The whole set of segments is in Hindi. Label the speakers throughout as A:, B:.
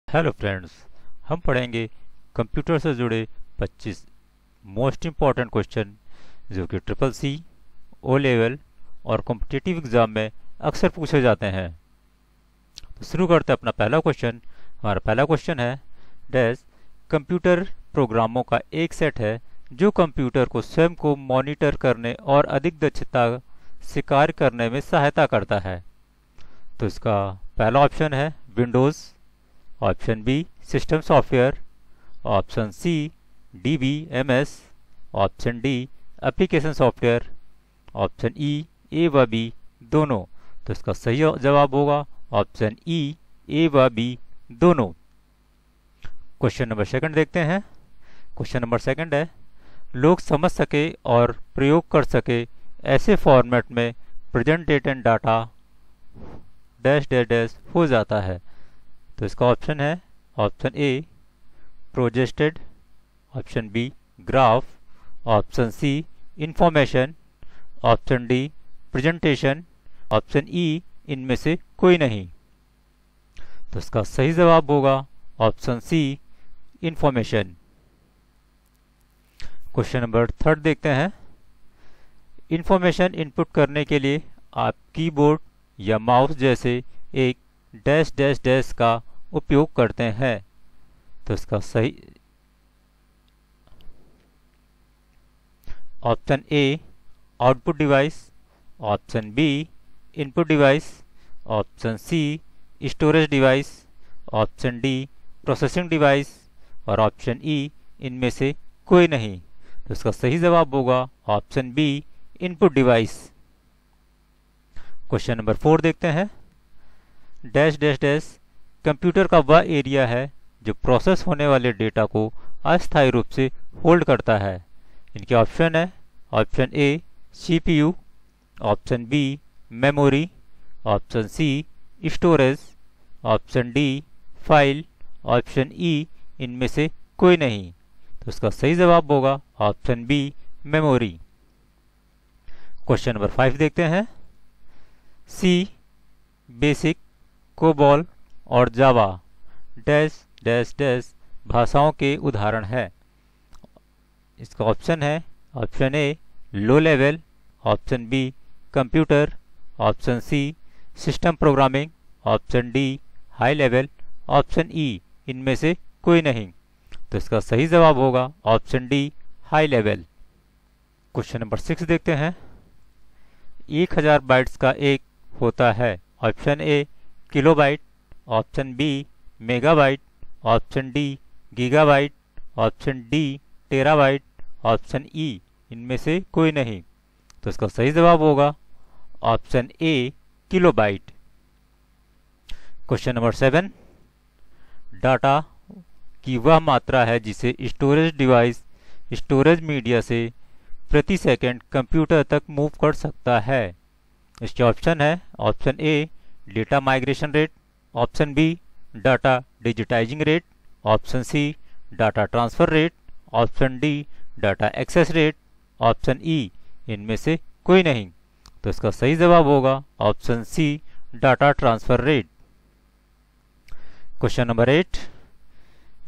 A: हेलो फ्रेंड्स, हम पढ़ेंगे कंप्यूटर से जुड़े 25 मोस्ट इम्पॉर्टेंट क्वेश्चन जो कि ट्रिपल सी, ओ लेवल और कॉम्पिटिटिव एग्जाम में अक्सर पूछे जाते हैं। तो शुरू करते हैं अपना पहला क्वेश्चन। हमारा पहला क्वेश्चन है डैश कंप्यूटर प्रोग्रामों का एक सेट है जो कंप्यूटर को स्वयं को मॉनिटर करने और अधिक दक्षता से कार्य करने में सहायता करता है। तो इसका पहला ऑप्शन है Windows, option B system software, option C DBMS, option D application software, option E A व बी दोनों। तो इसका सही जवाब होगा ऑप्शन ई ए व बी दोनों। क्वेश्चन नंबर सेकंड देखते हैं। क्वेश्चन नंबर सेकंड है लोग समझ सके और प्रयोग कर सके ऐसे फॉर्मेट में presentation data dash dash dash हो जाता है। तो इसका ऑप्शन है option A projected, option B graph, option C information, option D presentation, option E इनमें से कोई नहीं। तो इसका सही जवाब होगा option C information. Question number third देखते हैं। इंफॉर्मेशन इनपुट करने के लिए आप कीबोर्ड या माउस जैसे एक डैश डैश डैश का उपयोग करते हैं। तो इसका सही option A output device, option B input device, option C storage device, option D processing device और ऑप्शन ई इनमें से कोई नहीं। तो इसका सही जवाब होगा option B input device. Question number 4 देखते हैं। डैश डैश डैश कंप्यूटर का वह एरिया है जो प्रोसेस होने वाले डेटा को अस्थायी रूप से होल्ड करता है। इनके ऑप्शन है option A CPU, option B memory, option C storage, option D file, option E इनमें से कोई नहीं। तो इसका सही जवाब होगा option B memory. Question number 5 देखते हैं। सी, बेसिक, कोबॉल और जावा डैश डैश डैश भाषाओं के उदाहरण है। इसका ऑप्शन है option A low level, option B computer, option C system programming, option D high level, option E इनमें से कोई नहीं। तो इसका सही जवाब होगा option D high level. Question number 6 देखते हैं। 1000 बाइट्स का एक होता है। Option A kilobyte, option B megabyte, option D gigabyte, option D terabyte, option E इनमें से कोई नहीं। तो इसका सही जवाब होगा option A kilobyte. Question number 7 data की वह मात्रा है जिसे स्टोरेज डिवाइस स्टोरेज मीडिया से प्रति सेकंड कंप्यूटर तक मूव कर सकता है। इसके ऑप्शन है option A data migration rate, option B data digitizing rate, option C data transfer rate, option D data access rate, option E इनमें से कोई नहीं। तो इसका सही जवाब होगा option C data transfer rate. Question number 8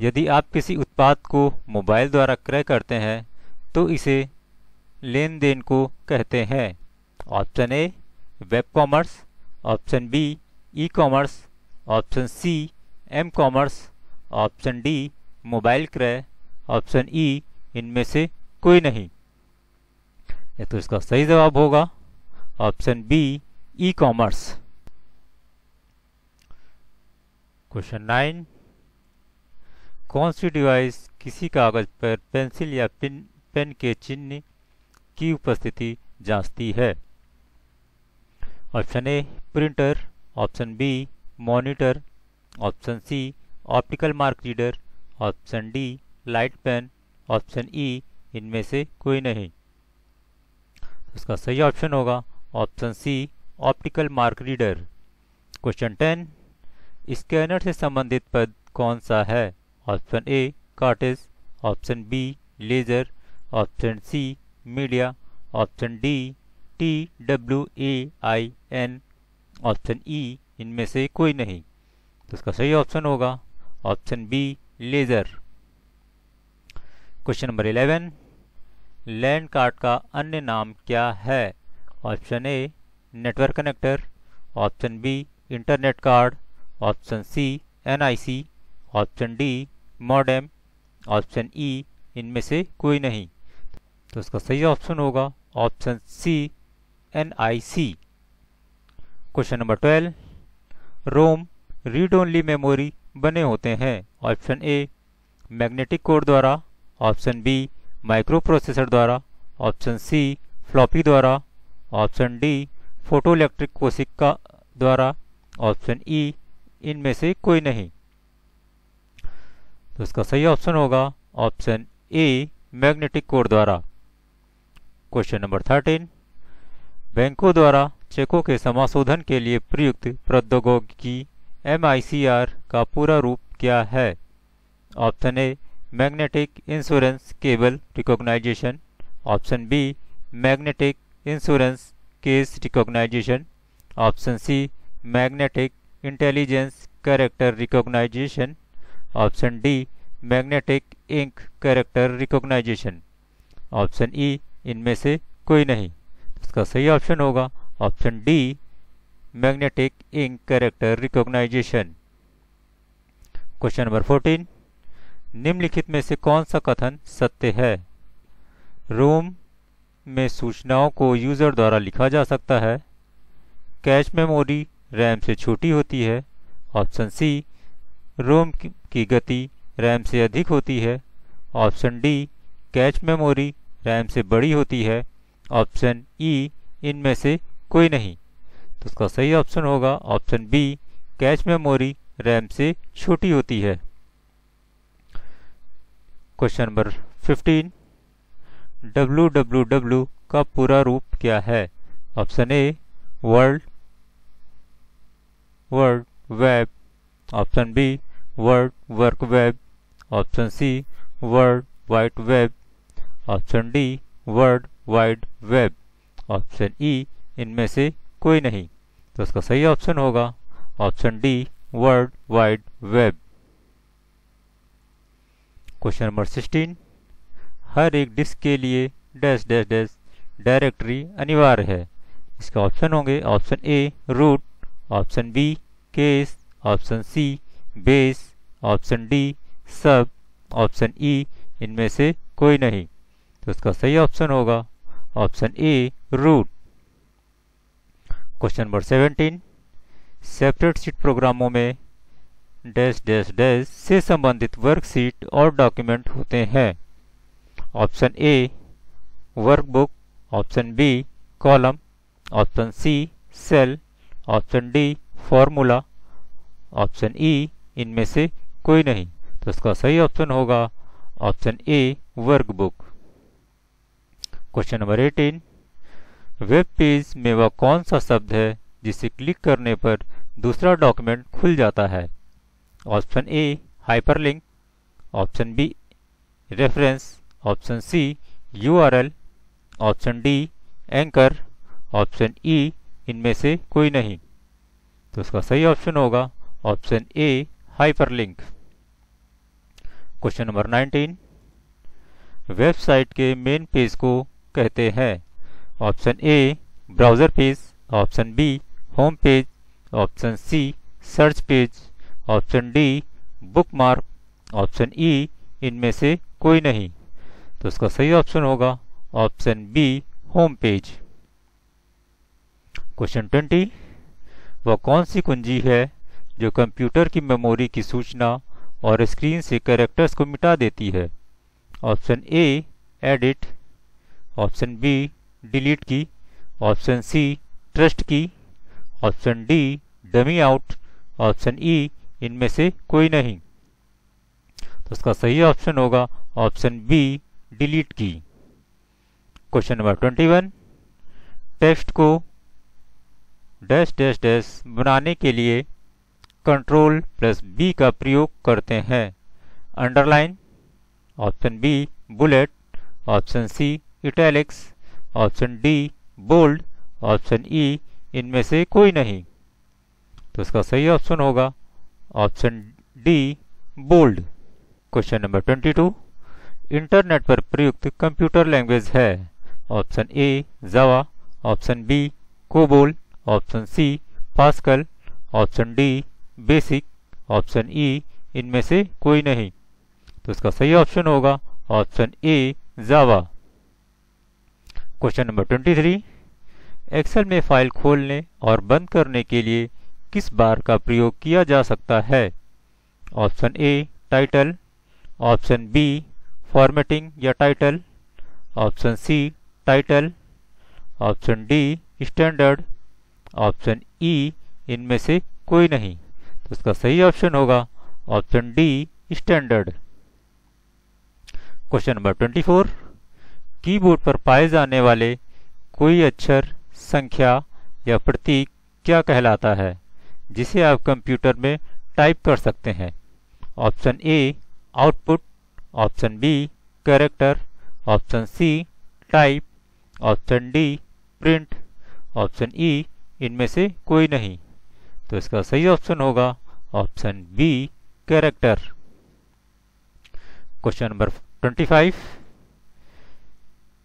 A: यदि आप किसी उत्पाद को मोबाइल द्वारा क्रय करते हैं तो इसे लेन देन को कहते हैं। Option A web commerce, option B E commerce, option C M commerce, option D mobile क्रय, ऑप्शन ई इनमें से कोई नहीं। तो इसका सही जवाब होगा option B E commerce. Question 9 कौन सी डिवाइस किसी कागज पर पेंसिल या पेन के चिन्ह की उपस्थिति जांचती है। Option A printer, option B monitor, option C optical mark reader, option D light pen, option E इनमें से कोई नहीं। इसका सही ऑप्शन होगा option C optical mark reader. Question 10 scanner से संबंधित पद कौन सा है। Option A cartridge, option B laser, option C media, option D TWAIN, option E इनमें से कोई नहीं। तो इसका सही ऑप्शन होगा option B laser. Question number 11, LAN card का अन्य नाम क्या है? Option A network connector, option B internet card, option C NIC, option D modem, option E इनमें से कोई नहीं। तो इसका सही ऑप्शन होगा option C NIC. Question number 12, ROM read only memory बने होते हैं। ऑप्शन ए मैग्नेटिक कोड द्वारा, ऑप्शन बी माइक्रो प्रोसेसर द्वारा, ऑप्शन सी फ्लॉपी द्वारा, ऑप्शन डी फोटो इलेक्ट्रिक कोशिका द्वारा, ऑप्शन ई इनमें से कोई नहीं। तो इसका सही ऑप्शन होगा ऑप्शन ए मैग्नेटिक कोड द्वारा। क्वेश्चन नंबर 13, बैंकों द्वारा चेकों के समाशोधन के लिए प्रयुक्त प्रौद्योगिकी MICR का पूरा रूप क्या है? Option A magnetic insurance cable recognization, option B magnetic insurance case recognization, option C magnetic intelligence character recognization, option D magnetic ink character recognization, option E इनमें से कोई नहीं। इसका सही ऑप्शन होगा option D magnetic ink character recognization. Question number 14, निम्नलिखित में से कौन सा कथन सत्य है? रोम में सूचनाओं को यूजर द्वारा लिखा जा सकता है, कैश मेमोरी रैम से छोटी होती है, ऑप्शन सी रोम की गति रैम से अधिक होती है, option D cash memory RAM से बड़ी होती है, ऑप्शन ई इनमें से कोई नहीं। तो इसका सही ऑप्शन होगा option B cache memory RAM से छोटी होती है। क्वेश्चन नंबर 15, www का पूरा रूप क्या है? Option A world web, option B world work web, option C world wide web, option D world wide web, option E इनमें से कोई नहीं। तो इसका सही ऑप्शन होगा option D world wide web. Question number 16, हर एक डिस्क के लिए डैश डैश डैश डायरेक्टरी अनिवार्य है। इसके ऑप्शन होंगे option A root, option B case, option C base, option D sub, option E इनमें से कोई नहीं। तो इसका सही ऑप्शन होगा option A root. Question number 17, separate sheet प्रोग्रामों में डैश डैश डैश से संबंधित वर्कशीट और डॉक्यूमेंट होते हैं। Option A workbook, option B column, option C cell, option D formula, option E इनमें से कोई नहीं। तो इसका सही ऑप्शन होगा option A workbook. Question number 18, web page में वह कौन सा शब्द है जिसे क्लिक करने पर दूसरा डॉक्यूमेंट खुल जाता है? Option A hyperlink, option B reference, option C URL, option D anchor, option E इनमें से कोई नहीं। तो इसका सही ऑप्शन होगा option A hyperlink. Question number 19, website के मेन पेज को कहते हैं। Option A browser page, option B home page, option C search page, option D bookmark, option E इनमें से कोई नहीं। तो इसका सही ऑप्शन होगा option B home page. Question 20, वह कौन सी कुंजी है जो कंप्यूटर की मेमोरी की सूचना और स्क्रीन से कैरेक्टर्स को मिटा देती है? Option A edit, option B delete key, option C trust key, option D dummy out, option E इनमें से कोई नहीं। तो इसका सही ऑप्शन होगा option B delete key. Question number 21, text को डैश डैश डैश बनाने के लिए Ctrl+B का प्रयोग करते हैं। Underline, option B bullet, option C italics, option D bold, option E इनमें से कोई नहीं। तो इसका सही ऑप्शन होगा option D bold. Question number 22, internet पर प्रयुक्त कंप्यूटर लैंग्वेज है। Option A Java, option B COBOL, option C Pascal, option D BASIC, option E इनमें से कोई नहीं। तो इसका सही ऑप्शन होगा option A Java. Question number 23, Excel में फाइल खोलने और बंद करने के लिए किस बार का प्रयोग किया जा सकता है। Option A title, option B formatting या title, option C title, option D standard, option E इनमें से कोई नहीं। तो इसका सही ऑप्शन होगा option D standard. Question number 24, keyboard पर पाए जाने वाले कोई अक्षर, संख्या या प्रतीक क्या कहलाता है जिसे आप कंप्यूटर में टाइप कर सकते हैं। Option A output, option B character, option C type, option D print, option E इनमें से कोई नहीं। तो इसका सही ऑप्शन होगा option B character. Question number 25,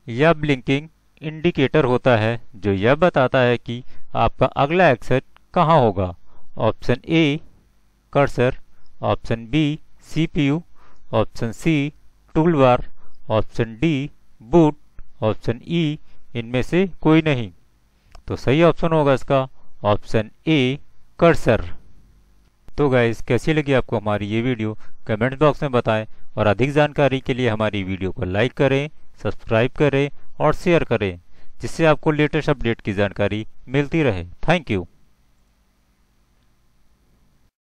A: यह ब्लिंकिंग इंडिकेटर होता है जो यह बताता है कि आपका अगला एक्शन कहाँ होगा। Option A cursor, option B CPU, option C toolbar, option D boot, option E इनमें से कोई नहीं। तो सही ऑप्शन होगा इसका ऑप्शन ए कर्सर। तो गाइस, कैसी लगी आपको हमारी ये वीडियो कमेंट बॉक्स में बताएं और अधिक जानकारी के लिए हमारी वीडियो को लाइक करें, सब्सक्राइब करें और शेयर करें जिससे आपको लेटेस्ट अपडेट की जानकारी मिलती रहे। Thank you.